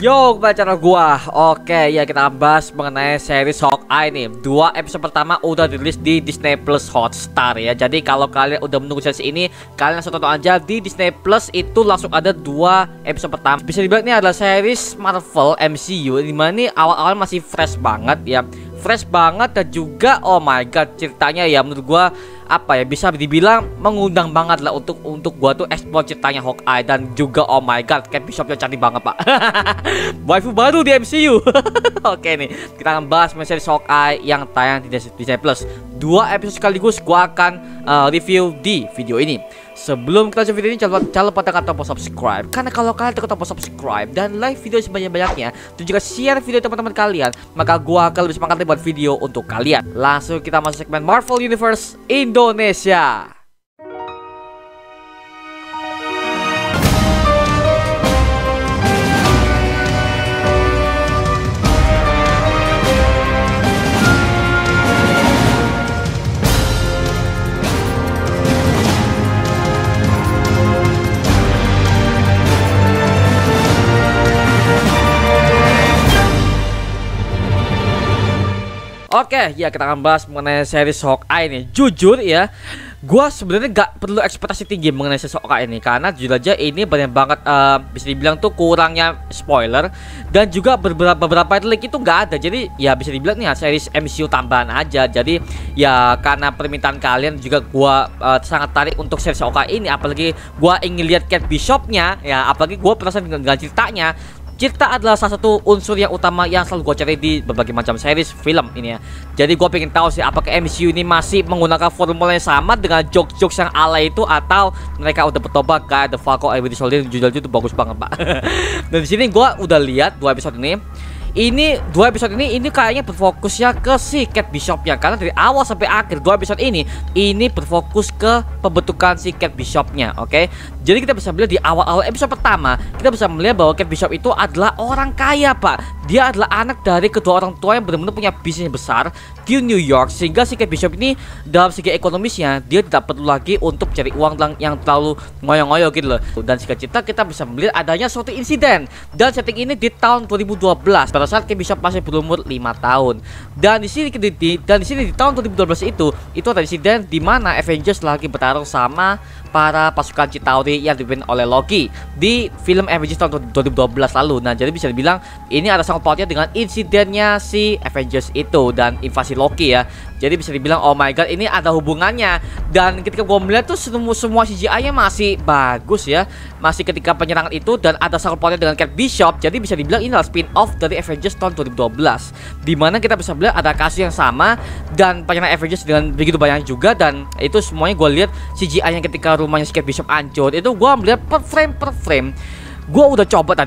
Yo, kembali channel gua. Oke, ya kita bahas mengenai series Hawkeye nih. 2 episode pertama udah dirilis di Disney Plus Hotstar ya. Jadi kalau kalian udah menunggu series ini, kalian langsung tonton aja di Disney Plus. Itu langsung ada 2 episode pertama. Bisa dibilang ini adalah series Marvel MCU, dimana ini awal-awal masih fresh banget ya. Fresh banget dan juga oh my god, ceritanya ya menurut gua apa ya, bisa dibilang mengundang banget lah untuk gua tuh explore ceritanya Hawkeye. Dan juga oh my god, Kate Bishopnya cantik banget pak. Waifu baru di MCU. Oke nih, kita akan bahas series Hawkeye yang tayang di Disney Plus. 2 episode sekaligus gua akan review di video ini. Sebelum kita lanjut video ini, jangan lupa tekan tombol subscribe. Karena kalau kalian tekan tombol subscribe dan like video sebanyak-banyaknya, dan juga share video teman-teman kalian, maka gua akan lebih semangat buat video untuk kalian. Langsung kita masuk segmen Marvel Universe Indonesia. Oke, ya kita akan bahas mengenai series Hawkeye ini. Jujur ya, gua sebenarnya gak perlu ekspektasi tinggi mengenai series Hawkeye ini, karena jujur aja ini banyak banget bisa dibilang tuh kurangnya spoiler. Dan juga beberapa leak itu gak ada. Jadi ya bisa dibilang nih series MCU tambahan aja. Jadi ya karena permintaan kalian juga gua sangat tarik untuk series Hawkeye ini. Apalagi gua ingin lihat Kate Bishopnya ya, apalagi gua penasaran dengan ceritanya. Cerita adalah salah satu unsur yang utama yang selalu gue cari di berbagai macam series film ini ya. Jadi gue pengen tahu sih apakah MCU ini masih menggunakan formula yang sama dengan jokes-jokes yang alay itu, atau mereka udah bertobat kayak The Falcon and Winter Soldier. Jujur itu bagus banget pak. Dan di sini gue udah lihat 2 episode ini. Ini 2 episode ini kayaknya berfokusnya ke si Kate Bishopnya, karena dari awal sampai akhir 2 episode ini berfokus ke pembentukan si Kate Bishopnya. Oke, jadi kita bisa melihat di awal-awal episode pertama kita bisa melihat bahwa Kate Bishop itu adalah orang kaya pak. Dia adalah anak dari kedua orang tua yang benar-benar punya bisnis besar di New York, sehingga si Kate Bishop ini dalam segi ekonomisnya dia tidak perlu lagi untuk cari uang yang terlalu ngoyo-ngoyo gitu loh. Dan singkat cerita kita bisa melihat adanya suatu insiden, dan setting ini di tahun 2012 pada saat Kate Bishop masih berumur 5 tahun. Dan di sini di tahun 2012 itu ada insiden di mana Avengers lagi bertarung sama para pasukan Chitauri yang dipimpin oleh Loki di film Avengers tahun 2012 lalu. Nah, jadi bisa dibilang ini ada sangkut pautnya dengan insidennya si Avengers itu dan invasi Loki ya. Jadi bisa dibilang oh my god, ini ada hubungannya. Dan ketika gue melihat tuh semua CGI-nya masih bagus ya, masih ketika penyerangan itu, dan ada sangkut pautnya dengan Kate Bishop. Jadi bisa dibilang ini adalah spin-off dari Avengers tahun 2012, dimana kita bisa melihat ada kasus yang sama dan penyerangan Avengers dengan begitu banyak juga. Dan itu semuanya gue lihat CGI-nya ketika rumahnya si Kate Bishop hancur, itu gue melihat per frame. Gue udah coba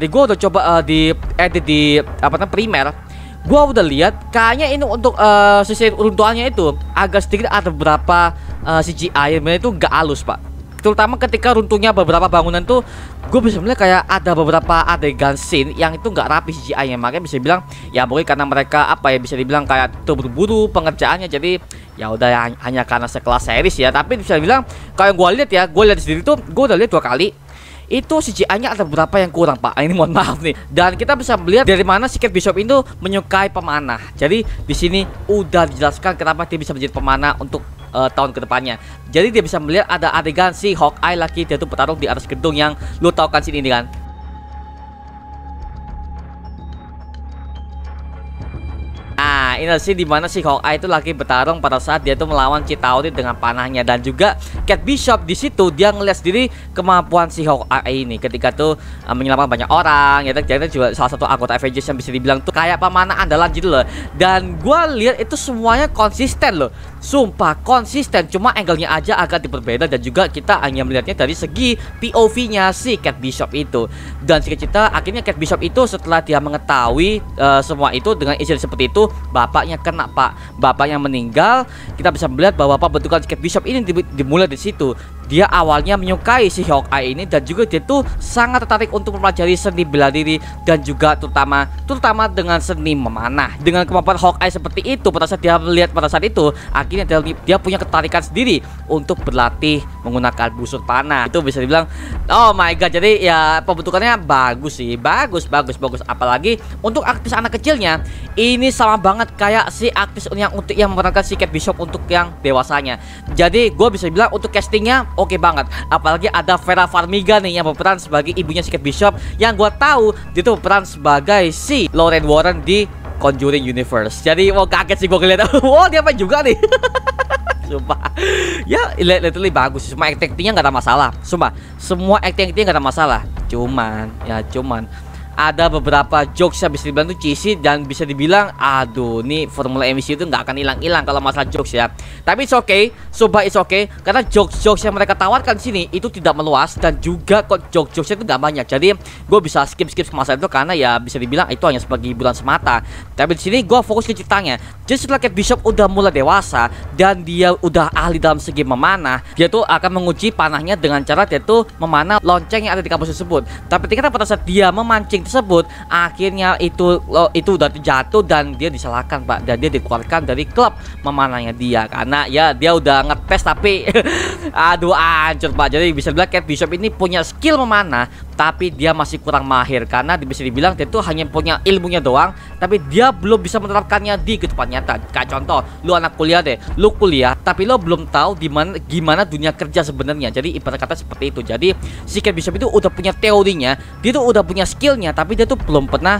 di edit di Premiere. Gua udah lihat kayaknya ini untuk sisi runtuhannya itu agak sedikit ada beberapa CGI yang itu gak halus pak. Terutama ketika runtuhnya beberapa bangunan tuh, gue bisa melihat kayak ada beberapa adegan scene yang itu nggak rapi CGI-nya. Makanya bisa dibilang ya mungkin karena mereka apa ya, bisa dibilang kayak terburu-buru pengerjaannya. Jadi ya udah ya, hanya karena sekelas series ya. Tapi bisa dibilang kalau gue lihat sendiri tuh, gue udah lihat 2 kali. Itu CGI-nya ada beberapa yang kurang pak. Ini mohon maaf nih. Dan kita bisa melihat dari mana si Kate Bishop itu menyukai pemanah. Jadi di sini udah dijelaskan kenapa dia bisa menjadi pemanah untuk tahun kedepannya. Jadi dia bisa melihat ada adegan si Hawkeye lagi dia tuh bertarung di atas gedung yang lu tahu kan sini kan. Nah, ini sih dimana si Hawkeye itu lagi bertarung pada saat dia tuh melawan Chitauri dengan panahnya. Dan juga Kate Bishop di situ dia ngeliat sendiri kemampuan si Hawkeye ini ketika tuh menyelamatkan banyak orang ya. Jadi juga salah satu anggota Avengers yang bisa dibilang tuh kayak pemanah andalan gitu loh. Dan gue lihat itu semuanya konsisten loh, sumpah konsisten. Cuma angle-nya aja agak diperbeda, dan juga kita hanya melihatnya dari segi POV-nya si Kate Bishop itu. Dan singkat cerita akhirnya Kate Bishop itu setelah dia mengetahui semua itu dengan insiden seperti itu, bapaknya kena Pak, bapaknya meninggal. Kita bisa melihat bahwa pembentukan Kate Bishop ini dimulai di situ. Dia awalnya menyukai si Hawkeye ini dan juga dia tuh sangat tertarik untuk mempelajari seni bela diri dan juga terutama dengan seni memanah. Dengan kemampuan Hawkeye seperti itu, pada saat dia melihat pada saat itu, akhirnya dia punya ketarikan sendiri untuk berlatih menggunakan busur panah. Itu bisa dibilang, oh my god. Jadi ya pembentukannya bagus sih, bagus. Apalagi untuk aktris anak kecilnya, ini sama banget kayak si aktris yang memerankan si Kate Bishop untuk yang dewasanya. Jadi gue bisa bilang untuk castingnya oke banget. Apalagi ada Vera Farmiga nih yang berperan sebagai ibunya si Kate Bishop, yang gue tahu dia tuh berperan sebagai si Lauren Warren di Conjuring Universe. Jadi mau kaget sih gue ngeliat, wow dia apa juga nih. Sumpah, ya literally bagus. Semua actingnya nggak ada masalah. Sumpah, semua actingnya nggak ada masalah. Cuman ada beberapa jokes yang bisa dibilang tuh cheesy dan bisa dibilang aduh, nih formula MCU itu nggak akan hilang-hilang kalau masalah jokes ya. Tapi it's okay, sumpah it's okay, karena jokes yang mereka tawarkan sini itu tidak meluas dan juga kok jokesnya itu nggak banyak. Jadi gue bisa skip masalah itu karena ya bisa dibilang itu hanya sebagai hiburan semata. Tapi di sini gue fokus ke ceritanya. Jadi setelah Kate Bishop udah mulai dewasa dan dia udah ahli dalam segi memanah, dia tuh akan menguji panahnya dengan cara dia tuh memanah lonceng yang ada di kampus tersebut. Tapi ternyata pada saat dia memancing tersebut, akhirnya itu udah jatuh dan dia disalahkan Pak, dan dia dikeluarkan dari klub memanahnya dia karena ya dia udah ngetes tapi aduh hancur Pak. Jadi bisa dibilang Kate Bishop ini punya skill memanah tapi dia masih kurang mahir karena bisa dibilang dia tuh hanya punya ilmunya doang tapi dia belum bisa menerapkannya di kehidupan nyata. Kayak contoh, lu anak kuliah deh, lu kuliah tapi lo belum tahu gimana dunia kerja sebenarnya. Jadi ibarat kata seperti itu. Jadi si Kate Bishop itu udah punya teorinya, dia tuh udah punya skillnya tapi dia tuh belum pernah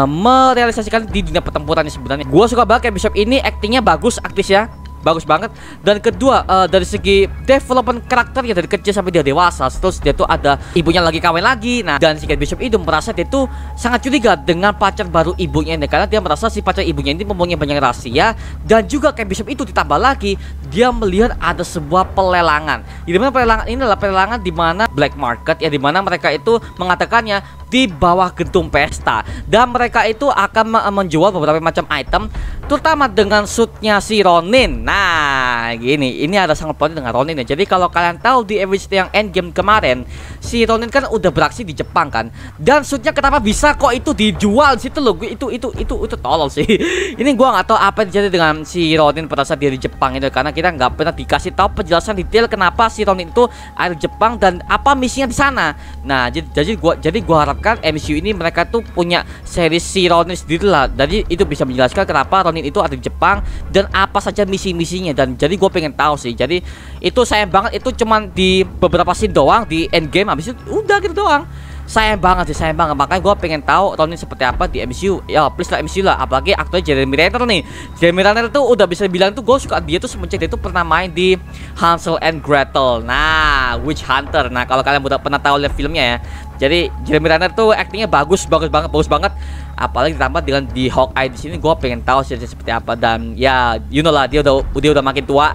merealisasikan di dunia pertempurannya sebenarnya. Gua suka banget Kate Bishop ini, aktingnya bagus, aktrisnya bagus banget. Dan kedua, dari segi development karakternya dari kecil sampai dia dewasa, terus dia tuh ada ibunya lagi kawin lagi. Nah, dan si Kate Bishop itu merasa dia tuh sangat curiga dengan pacar baru ibunya ini karena dia merasa si pacar ibunya ini mempunyai banyak rahasia. Dan juga Kate Bishop itu ditambah lagi dia melihat ada sebuah pelelangan. Di mana pelelangan ini adalah pelelangan di mana black market ya, di mana mereka itu mengatakannya di bawah gedung pesta dan mereka itu akan menjual beberapa macam item terutama dengan suitnya si Ronin. Nah gini, ini ada sangat penting dengan Ronin ya. Jadi kalau kalian tahu di Avengers yang Endgame kemarin, si Ronin kan udah beraksi di Jepang kan, dan suitnya kenapa bisa kok itu dijual situ loh. Itu tolol sih. Ini gua nggak tahu apa yang terjadi dengan si Ronin pada saat dia di Jepang itu, karena kita nggak pernah dikasih tahu penjelasan detail kenapa si Ronin itu ada di Jepang dan apa misinya di sana. Nah jadi gua harap kan MCU ini mereka tuh punya series si Ronin sendiri lah. Jadi itu bisa menjelaskan kenapa Ronin itu ada di Jepang dan apa saja misi-misinya. Dan jadi gue pengen tahu sih. Jadi itu sayang banget itu cuman di beberapa scene doang di Endgame, habis itu udah gitu doang. Sayang banget sih, sayang banget. Makanya gue pengen tahu Ronin seperti apa di MCU. Ya please lah MCU lah. Apalagi aktornya Jeremy Renner nih. Jeremy Renner tuh udah bisa bilang tuh gue suka dia tuh semenjak dia tuh pernah main di Hansel and Gretel. Nah, Witch Hunter. Nah, kalau kalian udah pernah tahu lihat filmnya ya. Jadi Jeremy Renner tuh aktingnya bagus banget. Apalagi ditambah dengan di Hawkeye di sini, gue pengen tahu sih seperti apa. Dan ya you know lah, dia udah makin tua.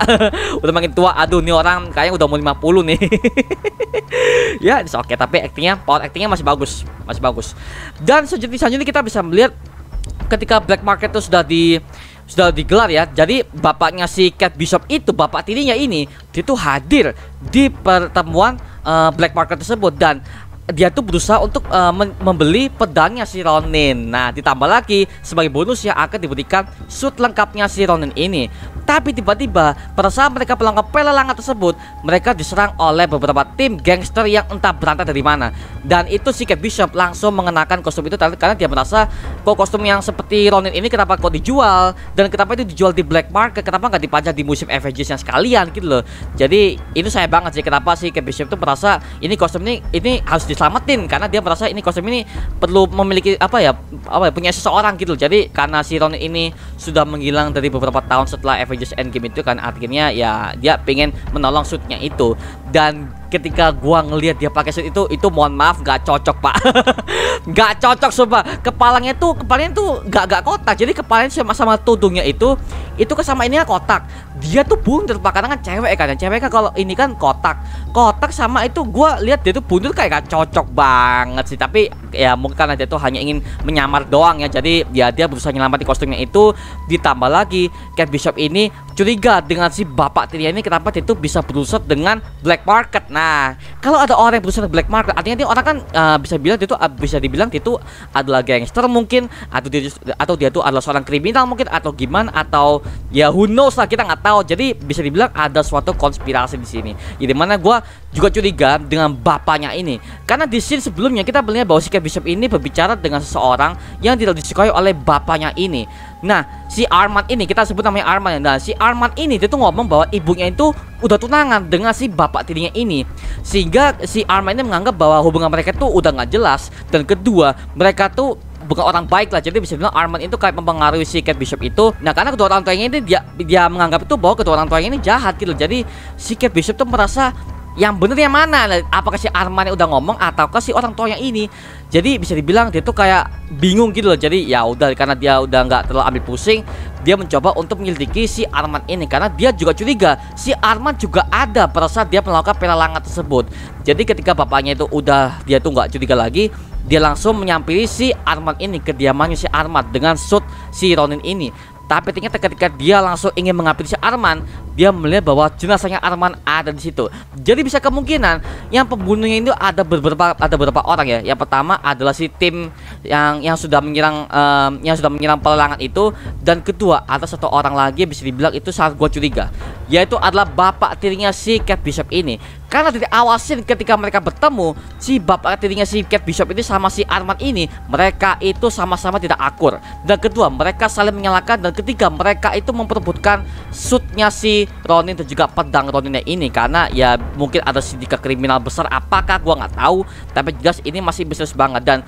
Udah makin tua. Aduh, nih orang kayaknya udah mau 50 nih. Ya, it's okay, tapi power actingnya masih bagus. Dan selanjutnya kita bisa melihat ketika Black Market itu sudah digelar ya. Jadi bapaknya si Kate Bishop itu, bapak tirinya ini, dia tuh hadir di pertemuan Black Market tersebut dan dia tuh berusaha untuk membeli pedangnya si Ronin. Nah, ditambah lagi sebagai bonus yang akan diberikan suit lengkapnya si Ronin ini. Tapi tiba-tiba pada saat mereka melakukan pelelangan tersebut, mereka diserang oleh beberapa tim gangster yang entah berantah dari mana. Dan itu si Kate Bishop langsung mengenakan kostum itu karena dia merasa kok kostum yang seperti Ronin ini kenapa kok dijual, dan kenapa itu dijual di black market, kenapa nggak dipajang di musim Avengers yang sekalian gitu loh. Jadi itu saya banget sih kenapa si Kate Bishop tuh merasa ini kostum ini harus diselamatin, karena dia merasa ini kostum ini perlu memiliki punya seseorang gitu. Jadi karena si Ronin ini sudah menghilang dari beberapa tahun setelah Avengers Endgame itu kan, akhirnya ya dia pengen menolong suitnya itu. Dan ketika gua ngelihat dia pakai suit itu mohon maaf nggak cocok pak. Nggak cocok sumpah. Kepalanya tuh nggak kotak, jadi kepalanya sama tudungnya itu kesama ininya kotak. Dia tuh buntut pak, karena kan cewek kan, cewek kan kalau ini kan kotak sama itu gua lihat dia tuh buntut kayak gak cocok banget sih. Tapi ya mungkin karena dia tuh hanya ingin menyamar doang ya, jadi ya dia berusaha nyelamatin kostumnya itu. Ditambah lagi Kate Bishop ini curiga dengan si bapak tirinya ini, kenapa dia tuh bisa berusaha dengan black market. Nah, kalau ada orang yang berusaha dengan black market, artinya dia orang kan bisa dibilang dia tuh adalah gangster mungkin, atau dia tuh adalah seorang kriminal mungkin, atau gimana, atau ya who knows lah, kita nggak tahu. Jadi bisa dibilang ada suatu konspirasi di sini. Jadi mana gue juga curiga dengan bapaknya ini, karena di scene sebelumnya kita melihat bahwa si Kate Bishop ini berbicara dengan seseorang yang tidak disukai oleh bapaknya ini. Nah, si Armand ini, kita sebut namanya Armand ya. Nah, si Armand ini dia tuh ngomong bahwa ibunya itu udah tunangan dengan si bapak tirinya ini, sehingga si Armand ini menganggap bahwa hubungan mereka tuh udah nggak jelas. Dan kedua, mereka tuh bukan orang baik lah. Jadi bisa bilang Armand itu kayak mempengaruhi si Kate Bishop itu. Nah, karena kedua orang tuanya ini dia menganggap itu bahwa kedua orang tuanya ini jahat gitu. Jadi si Kate Bishop tuh merasa yang bener yang mana? Apakah si Armand udah ngomong ataukah si orang tuanya ini? Jadi bisa dibilang dia tuh kayak bingung gitu loh. Jadi ya udah, karena dia udah nggak terlalu ambil pusing, dia mencoba untuk menyelidiki si Armand ini, karena dia juga curiga si Armand juga ada pada saat dia melakukan pelelangan tersebut. Jadi ketika bapaknya itu udah, dia tuh nggak curiga lagi, dia langsung menyampiri si Armand ini ke kediamannya si Armand dengan suit si Ronin ini. Tapi ternyata ketika dia langsung ingin menghampiri si Armand, dia melihat bahwa jenazahnya Armand ada di situ. Jadi bisa kemungkinan yang pembunuhnya itu ada beberapa orang ya. Yang pertama adalah si tim yang sudah menyerang pelelangan itu, dan kedua ada satu orang lagi bisa dibilang itu sangat gua curiga, yaitu adalah bapak tirinya si Kate Bishop ini. Karena dari awal scene ketika mereka bertemu, si bapak tirinya si Kate Bishop ini sama si Armand ini, mereka itu sama-sama tidak akur. Dan kedua, mereka saling menyalahkan. Dan ketiga, mereka itu memperebutkan suitnya si Ronin dan juga pedang Roninnya ini, karena ya mungkin ada sindikat kriminal besar. Apakah gua nggak tahu, tapi jelas ini masih bisnis banget. Dan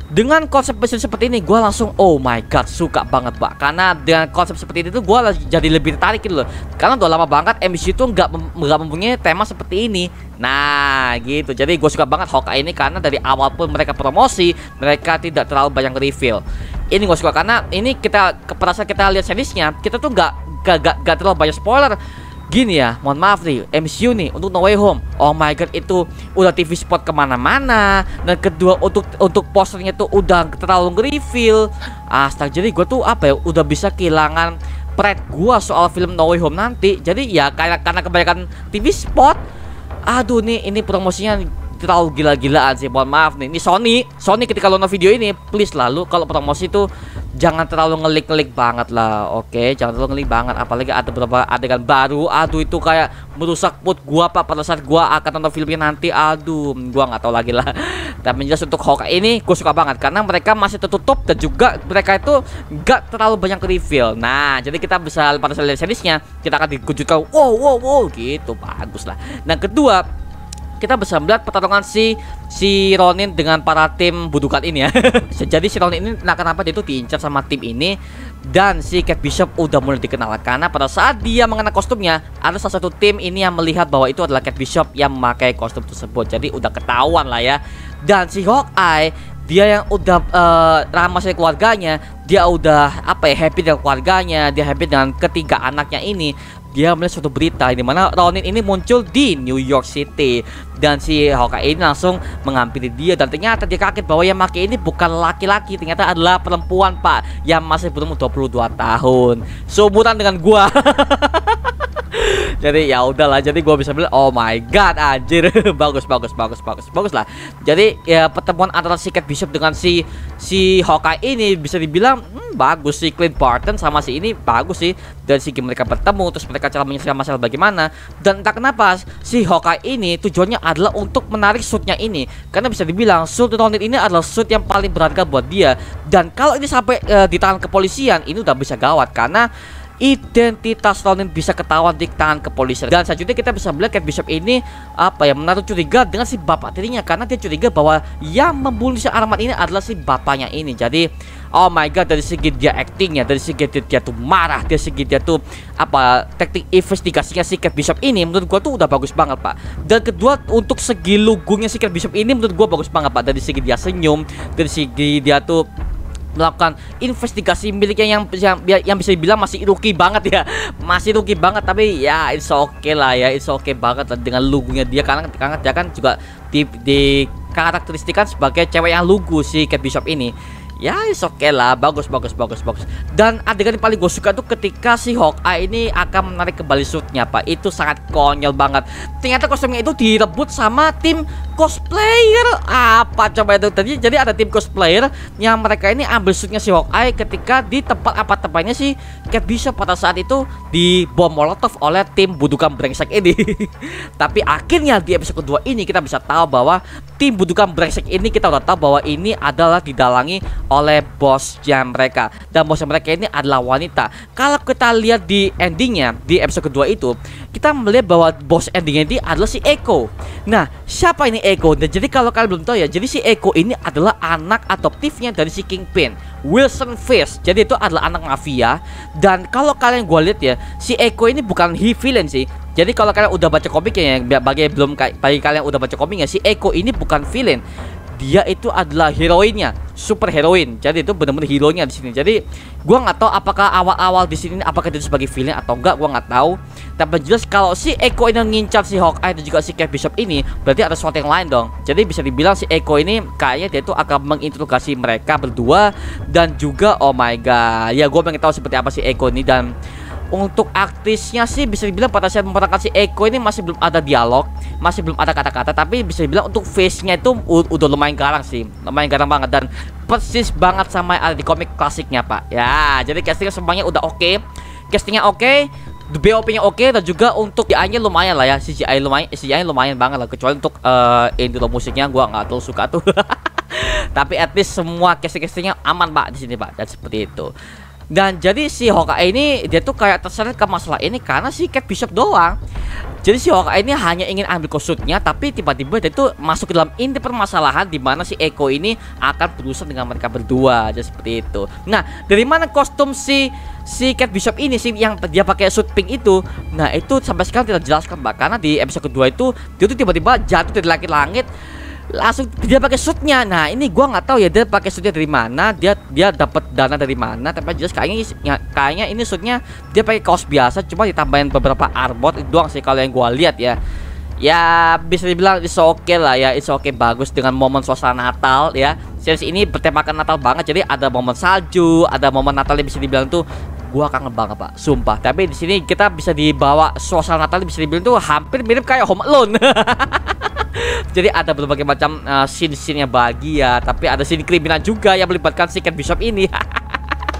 dengan konsep bisnis seperti ini, gue langsung oh my god suka banget pak. Karena dengan konsep seperti itu gue jadi lebih tertarik gitu loh. Karena udah lama banget MCU itu nggak mempunyai tema seperti ini. Nah gitu, jadi gue suka banget Hawkeye ini, karena dari awal pun mereka promosi, mereka tidak terlalu banyak reveal. Ini gue suka karena ini pada saat kita lihat seriesnya, kita tuh nggak terlalu banyak spoiler. Gini ya, mohon maaf nih, MCU nih untuk No Way Home, oh my god itu udah TV spot kemana-mana. Dan kedua untuk posternya tuh udah terlalu nge-reveal. Astaga, jadi gue tuh apa ya, udah bisa kehilangan pride gue soal film No Way Home nanti. Jadi ya karena kebanyakan TV spot, aduh nih ini promosinya terlalu gila-gilaan sih, mohon maaf nih. Ini Sony ketika lo nonton video ini, please lah lu kalau promosi tuh jangan terlalu ngelik banget lah, oke? Jangan terlalu ngelik banget, apalagi ada beberapa adegan baru. Aduh itu kayak merusak mood gua pak pada saat gua akan nonton filmnya nanti. Aduh, gua nggak tahu lagi lah. Tapi jelas untuk Hawkeye ini gua suka banget karena mereka masih tertutup dan juga mereka itu nggak terlalu banyak reveal. Nah, jadi kita bisa pada saat lihat seriesnya kita akan dikejutkan, wow gitu, bagus lah. Nah kedua, kita bisa melihat pertarungan si Ronin dengan para tim budukan ini ya. Jadi si Ronin ini kenapa dia itu diincar sama tim ini. Dan si Kate Bishop udah mulai dikenal karena pada saat dia mengenakan kostumnya, ada salah satu tim ini yang melihat bahwa itu adalah Kate Bishop yang memakai kostum tersebut. Jadi udah ketahuan lah ya. Dan si Hawkeye, dia yang udah ramah sama keluarganya, dia udah happy dengan keluarganya, dia happy dengan ketiga anaknya ini. Dia melihat suatu berita di mana Ronin ini muncul di New York City, dan si Hawkeye ini langsung menghampiri dia, dan ternyata dia kaget bahwa yang pakai ini bukan laki-laki, ternyata adalah perempuan pak yang masih berumur 22 tahun, seumuran dengan gua. Jadi ya udahlah, jadi gua bisa bilang oh my god anjir. bagus lah. Jadi ya pertemuan antara si Kate Bishop dengan si Hawkeye ini bisa dibilang bagus sih. Clint Barton sama si ini bagus sih. Dan segi mereka bertemu, terus mereka cara menyelesaikan masalah bagaimana. Dan entah kenapa si Hawkeye ini tujuannya adalah untuk menarik suitnya ini, karena bisa dibilang suit Ronin ini adalah suit yang paling berharga buat dia. Dan kalau ini sampai di tangan kepolisian, ini udah bisa gawat, karena identitas Ronin bisa ketahuan di tangan kepolisian. Dan selanjutnya kita bisa melihat Kate Bishop ini menaruh curiga dengan si bapak tirinya, karena dia curiga bahwa yang membunuh si Arman ini adalah si bapaknya ini. Jadi oh my god, dari segi dia actingnya, dari segi dia tuh marah, dari segi dia tuh teknik investigasinya si Kate Bishop ini menurut gua tuh udah bagus banget pak. Dan kedua, untuk segi lugungnya si Kate Bishop ini menurut gua bagus banget pak. Dari segi dia senyum, dari segi dia tuh melakukan investigasi miliknya yang bisa dibilang masih rookie banget ya, masih rookie banget, tapi ya it's okay lah ya, it's okay banget dengan lugunya dia, karena dia kan juga di karakteristikan sebagai cewek yang lugu si Kate Bishop ini. Ya it's okay lah, bagus. Dan adegan yang paling gue suka tuh ketika si Hawkeye ini akan menarik kembali suitnya pak. Itu sangat konyol banget. Ternyata kostumnya itu direbut sama tim cosplayer. Apa coba itu tadi? Jadi ada tim cosplayer yang mereka ini ambil suitnya si Hawkeye ketika di tempat tempatnya si Kate Bishop pada saat itu dibom molotov oleh tim budukan brengsek ini. Tapi akhirnya di episode kedua ini kita bisa tahu bahwa tim budukan brengsek ini, kita udah tahu bahwa ini adalah didalangi oleh bosnya mereka, dan bosnya mereka ini adalah wanita. Kalau kita lihat di endingnya di episode kedua itu, kita melihat bahwa bos endingnya ini adalah si Echo. Nah, siapa ini Echo? Dan jadi kalau kalian belum tahu ya, jadi si Echo ini adalah anak adoptifnya dari si Kingpin, Wilson Fisk. Jadi itu adalah anak mafia. Dan kalau kalian gue lihat ya, si Echo ini bukan villain sih. Jadi kalau kalian udah baca komiknya ya, bagi kalian udah baca komiknya, si Echo ini bukan villain. Dia itu adalah heroinnya, super heroin. Jadi itu benar-benar hero-nya di sini. Jadi gua nggak tahu apakah awal-awal di sini apakah dia sebagai villain atau enggak, gua nggak tahu. Tapi jelas kalau si Echo ini ngincar si Hawkeye dan juga si Kate Bishop ini, berarti ada sesuatu yang lain dong. Jadi bisa dibilang si Echo ini kayaknya dia itu akan menginterogasi mereka berdua. Dan juga oh my god, ya gua pengen tahu seperti apa si Echo ini. Dan untuk aktrisnya sih bisa dibilang pada saat memerankan si Echo ini masih belum ada dialog, masih belum ada kata-kata, tapi bisa dibilang untuk face-nya itu udah lumayan garang sih, lumayan garang banget, dan persis banget sama yang ada di komik klasiknya pak. Ya, jadi castingnya semuanya udah oke, castingnya oke, BOP-nya oke, dan juga untuk CGI-nya lumayan lah ya, CGI lumayan banget lah, kecuali untuk intro musiknya gua nggak terlalu suka tuh. Tapi at least semua casting-castingnya aman pak di sini pak, dan seperti itu. Dan jadi si Hawkeye ini dia tuh kayak terseret ke masalah ini karena si Kate Bishop doang. Jadi si Hawkeye ini hanya ingin ambil kosutnya, tapi tiba-tiba dia tuh masuk ke dalam inti permasalahan di mana si Echo ini akan berurusan dengan mereka berdua, jadi seperti itu. Nah, dari mana kostum si Kate Bishop ini sih yang dia pakai suit pink itu? Nah, itu sampai sekarang tidak jelaskan, Mbak, karena di episode kedua itu dia tuh tiba-tiba jatuh dari langit-langit, langsung dia pakai suitnya. Nah, ini gua nggak tahu ya dia pakai suitnya dari mana, dia dapat dana dari mana, tapi jelas kayaknya ini suitnya dia pakai kaos biasa cuma ditambahin beberapa armor itu doang sih kalau yang gua lihat ya. Ya bisa dibilang it's okay lah ya, it's okay, bagus dengan momen suasana Natal ya. Series ini bertemakan Natal banget, jadi ada momen salju, ada momen Natal yang bisa dibilang tuh gua kangen banget pak, sumpah. Tapi di sini kita bisa dibawa suasana Natal bisa dibilang tuh hampir mirip kayak Home Alone. Jadi ada berbagai macam scene-scene yang bahagia, tapi ada scene kriminal juga yang melibatkan si Kate Bishop ini.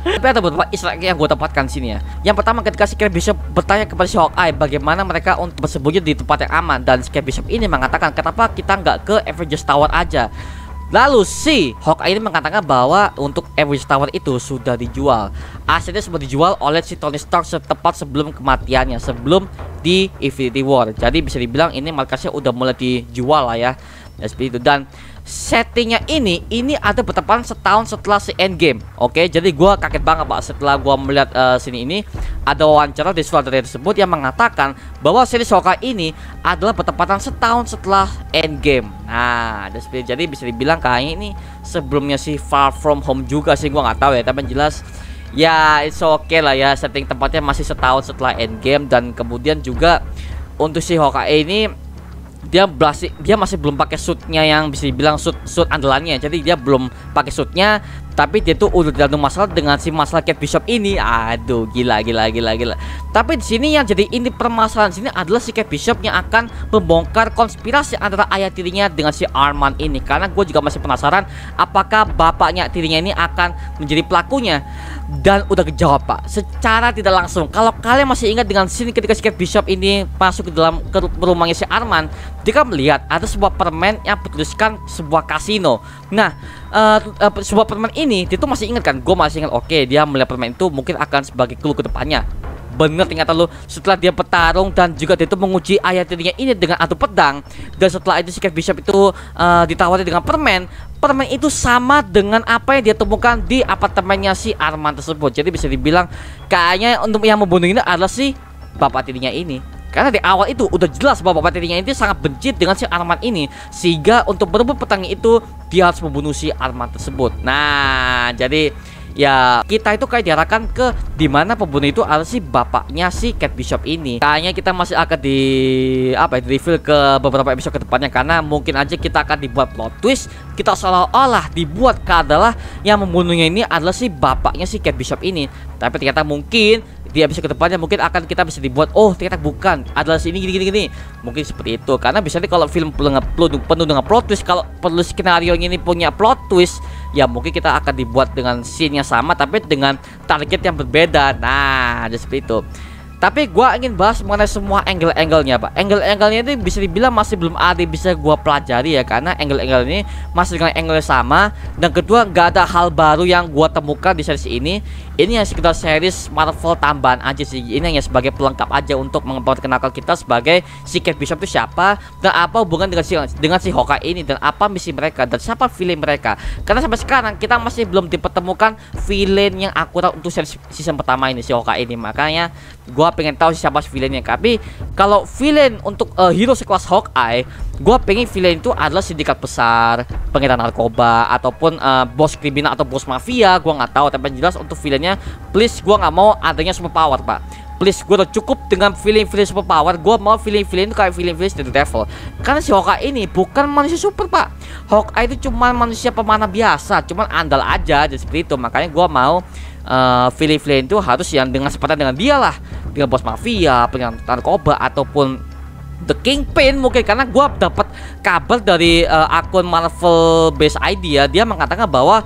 Tapi ada beberapa istilah yang gue tempatkan sini ya. Yang pertama, ketika si Kate Bishop bertanya kepada si Hawkeye bagaimana mereka untuk bersembunyi di tempat yang aman, dan si Kate Bishop ini mengatakan kenapa kita nggak ke Avengers Tower aja. Lalu si Hawkeye ini mengatakan bahwa untuk Avengers Tower itu sudah dijual. Asetnya sudah dijual oleh si Tony Stark tepat sebelum kematiannya, sebelum di Infinity War. Jadi bisa dibilang ini markasnya udah mulai dijual lah ya. Seperti itu. Dan settingnya ini ada bertepatan setahun setelah si Endgame. Oke, jadi gua kaget banget pak setelah gua melihat sini ini ada wawancara di sutradara tersebut yang mengatakan bahwa series Hawkeye ini adalah bertepatan setahun setelah Endgame. Nah, jadi bisa dibilang kayaknya ini sebelumnya si Far From Home juga sih, gua nggak tahu ya, tapi jelas ya it's okay lah ya, setting tempatnya masih setahun setelah Endgame. Dan kemudian juga untuk si Hawkeye ini dia masih belum pakai suitnya yang bisa dibilang suit andalannya. Jadi dia belum pakai suitnya, tapi dia tuh udah ada masalah dengan si masalah Kate Bishop ini. Aduh, gila. Tapi di sini yang jadi inti permasalahan sini adalah si Kate Bishop yang akan membongkar konspirasi antara ayah tirinya dengan si Arman ini. Karena gue juga masih penasaran apakah bapaknya tirinya ini akan menjadi pelakunya. Dan udah kejawab pak secara tidak langsung. Kalau kalian masih ingat dengan scene ketika si Kate Bishop ini masuk ke rumahnya si Arman, dia kan melihat ada sebuah permen yang bertuliskan sebuah kasino. Nah, sebuah permen ini dia tuh masih ingat kan? Gue masih ingat. Oke, dia melihat permen itu mungkin akan sebagai clue ke depannya. bener ternyata lo. Setelah dia bertarung dan juga dia itu menguji ayah tirinya ini dengan adu pedang, dan setelah itu si Kate Bishop itu ditawari dengan permen itu sama dengan apa yang dia temukan di apartemennya si Arman tersebut. Jadi bisa dibilang kayaknya untuk yang membunuh ini adalah si bapak tirinya ini. Karena di awal itu udah jelas bahwa bapak tirinya ini sangat benci dengan si Arman ini, sehingga untuk berebut petangnya itu dia harus membunuh si Arman tersebut. Nah, jadi ya kita itu kayak diarahkan ke dimana pembunuh itu adalah si bapaknya si Kate Bishop ini. Kayaknya kita masih akan di reveal ke beberapa episode ke depannya, karena mungkin aja kita akan dibuat plot twist, kita seolah-olah dibuat adalah yang membunuhnya ini adalah si bapaknya si Kate Bishop ini. Tapi ternyata mungkin di episode kedepannya mungkin akan kita bisa dibuat, oh ternyata bukan, adalah sini gini. Mungkin seperti itu, karena biasanya kalau film penuh dengan plot twist, kalau perlu skenario ini punya plot twist, ya mungkin kita akan dibuat dengan scene yang sama tapi dengan target yang berbeda. Nah, jadi seperti itu. Tapi gua ingin bahas mengenai semua angle-angle-nya, Pak. Angle-angle-nya itu bisa dibilang masih belum ada bisa gua pelajari ya, karena angle-angle ini masih dengan angle sama, dan kedua nggak ada hal baru yang gua temukan di series ini. Ini yang sekitar series Marvel tambahan aja sih. Ini hanya sebagai pelengkap aja untuk memperkenalkan kita sebagai si Kate Bishop itu siapa, dan apa hubungan dengan si Hawkeye ini, dan apa misi mereka, dan siapa villain mereka. Karena sampai sekarang kita masih belum dipertemukan villain yang akurat untuk season pertama ini si Hawkeye ini. Makanya gua pengen tahu siapa villainnya. Tapi kalau villain untuk hero sekelas Hawkeye, gua pengen villain itu adalah sindikat besar, pengedar narkoba, ataupun bos kriminal atau bos mafia. Gua nggak tahu, tapi jelas untuk villainnya, please gua nggak mau adanya super power, Pak. Please, gue udah cukup dengan villain super power. Gue mau villain itu kayak villain The Devil. Karena si Hawkeye ini bukan manusia super, Pak. Hawkeye itu cuma manusia pemanah biasa, cuman andal aja, jadi seperti itu. Makanya gue mau villain itu harus yang dengan sepadan dengan dia lah, dengan bos mafia, pengen narkoba, ataupun The Kingpin mungkin. Karena gue dapat kabar dari akun Marvel Base Idea, dia mengatakan bahwa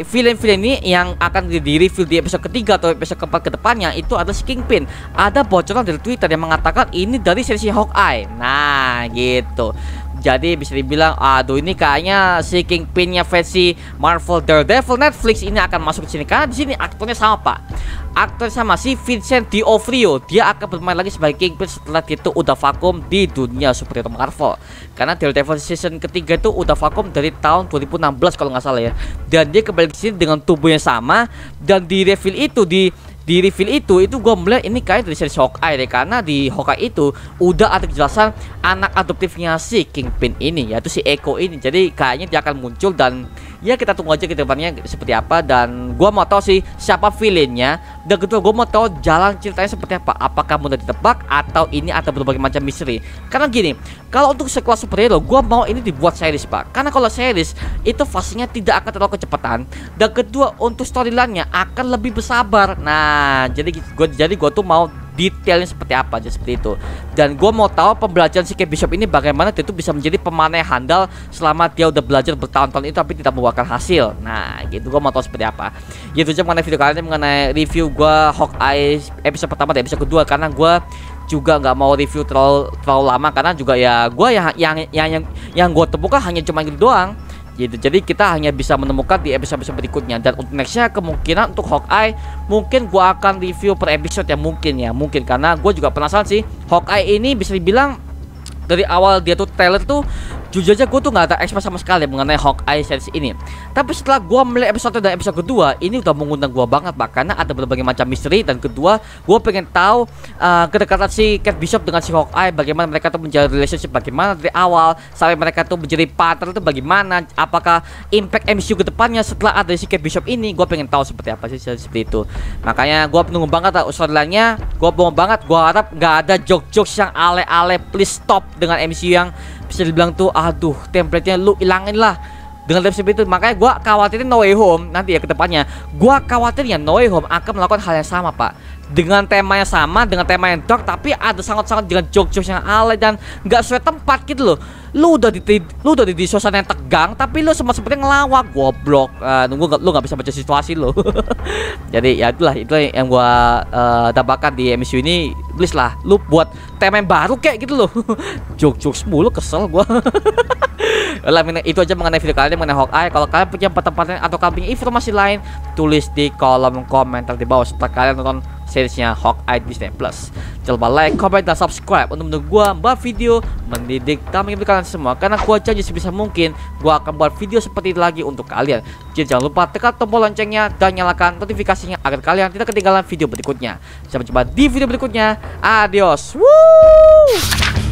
villain-villain ini yang akan di-review di episode ketiga atau episode keempat ke depannya itu adalah si Kingpin. Ada bocoran dari Twitter yang mengatakan ini dari series Hawkeye. Nah, gitu. Jadi bisa dibilang, aduh ini kayaknya si Kingpinnya versi Marvel Daredevil Netflix ini akan masuk ke sini, karena di sini aktornya sama, Pak. Aktor sama si Vincent D'Onofrio. Dia akan bermain lagi sebagai Kingpin setelah itu udah vakum di dunia superhero Marvel. Karena Daredevil season ketiga itu udah vakum dari tahun 2016 kalau nggak salah ya. Dan dia kembali ke sini dengan tubuh yang sama, dan di reveal itu di reveal itu gue melihat ini kayak dari series Hawkeye deh, karena di Hawkeye itu udah ada kejelasan anak adoptifnya si Kingpin ini, yaitu si Echo ini. Jadi kayaknya dia akan muncul, dan ya kita tunggu aja ke depannya seperti apa. Dan gue mau tahu sih siapa villainnya, dan kedua gue mau tahu jalan ceritanya seperti apa. Apakah mudah ditebak atau ini ada berbagai macam misteri. Karena gini, kalau untuk sekelas superhero gue mau ini dibuat series, Pak. Karena kalau series itu fasenya tidak akan terlalu kecepatan, dan kedua untuk storyline-nya akan lebih bersabar. Nah, jadi gue tuh mau detailnya seperti apa aja, seperti itu. Dan gue mau tahu pembelajaran si Kate Bishop ini bagaimana dia itu bisa menjadi pemanah yang handal selama dia udah belajar bertahun-tahun itu tapi tidak membuahkan hasil. Nah, gitu, gue mau tahu seperti apa. Gitu aja mengenai video kali ini, mengenai review gue Hawkeye episode pertama dan episode kedua. Karena gue juga nggak mau review terlalu lama, karena juga ya gue yang gue temukan hanya cuma gitu doang. Gitu. Jadi kita hanya bisa menemukan di episode-episode berikutnya. Dan untuk nextnya kemungkinan untuk Hawkeye mungkin gua akan review per episode ya, mungkin karena gue juga penasaran sih. Hawkeye ini bisa dibilang dari awal dia tuh trailer tuh jujur aja gue tuh nggak ada expect sama sekali mengenai Hawkeye series ini. Tapi setelah gue melihat episode dan episode kedua, ini udah mengundang gue banget, Pak. Karena ada berbagai macam misteri, dan kedua gue pengen tahu kedekatan si Kate Bishop dengan si Hawkeye, bagaimana mereka tuh menjalin relationship, bagaimana dari awal sampai mereka tuh menjadi partner itu bagaimana, apakah impact MCU ke depannya setelah ada si Kate Bishop ini. Gue pengen tahu seperti apa sih, seperti itu. Makanya gue penunggu banget lah storyline-nya. Gue pengen banget, gue harap nggak ada jokes yang ale-ale. Please stop dengan MCU yang bisa dibilang tuh, aduh template-nya lu ilangin lah dengan live seperti itu. Makanya gue khawatirin No Way Home nanti ya ke depannya. Gue khawatirnya No Way Home akan melakukan hal yang sama, Pak, dengan temanya sama, dengan tema yang dark, tapi ada sangat-sangat dengan jokes yang alay dan nggak sesuai tempat gitu loh. Lu udah di suasana yang tegang, tapi lu seperti ngelawak, goblok. Lu nggak bisa baca situasi lo. Jadi ya itulah yang gua dapatkan di MCU ini. Please lah, lu buat tema yang baru kayak gitu loh. Jokes mulu, kesel gua. Lah, itu aja mengenai video kali ini mengenai Hawkeye. Kalau kalian punya pertempatan atau kalian punya informasi lain, tulis di kolom komentar di bawah. Setelah kalian nonton seriesnya Hawkeye Disney Plus. Jangan lupa like, comment, dan subscribe untuk mendukung gua buat video mendidik dan menghibur kalian semua, karena gua janji sebisa mungkin gua akan buat video seperti itu lagi untuk kalian. Jadi jangan lupa tekan tombol loncengnya dan nyalakan notifikasinya agar kalian tidak ketinggalan video berikutnya. Sampai jumpa di video berikutnya. Adios. Woo!